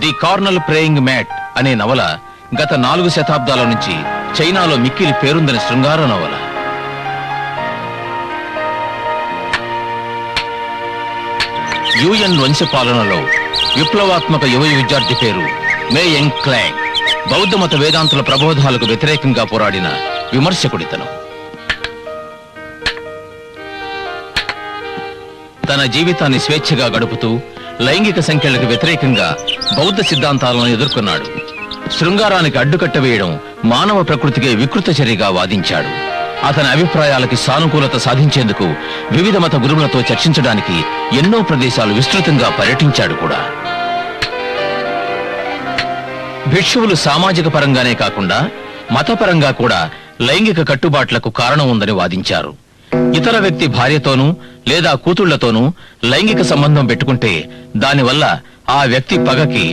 The carnal praying mat అనే నవల గత 4 శతాబ్దాల నుంచి చైనాలో మిక్కిలి పేరుందని శృంగార నవల. యుఎన్ వంశపాలనలో విప్లవాత్మక యువ విద్యార్థి పేరు మే యంగ్ క్లాంగ్. బౌద్ధ మత వేదాంతుల ప్రబోధాలకు వ్యతిరేకంగా పోరాడిన విమర్శకుడితను. తన జీవితాన్ని స్వేచ్ఛగా గడుపుతూ లైంగిక సంఖ్యలకు వ్యతిరేకంగా బౌద్ధ సిద్ధాంతాలను ఎదుర్కొన్నాడు. శృంగారానికి అడ్డుకట్ట వేయడం మానవ ప్రకృతికే వికృత చర్యగా వాదించాడు. అతని అభిప్రాయాలకి సానుకూలత సాధించేందుకు వివిధ మత గురువులతో చర్చించడానికి ఎన్నో ప్రదేశాలు విస్తృతంగా పర్యటించాడు కూడా. భిక్షువులు సామాజిక పరంగానే కాకుండా మతపరంగా కూడా లైంగిక కట్టుబాట్లకు కారణం ఉందని వాదించారు. ఇతర వ్యక్తి భార్యతోనూ లేదా కూతుళ్లతోనూ లైంగిక సంబంధం పెట్టుకుంటే దానివల్ల ఆ వ్యక్తి పగకి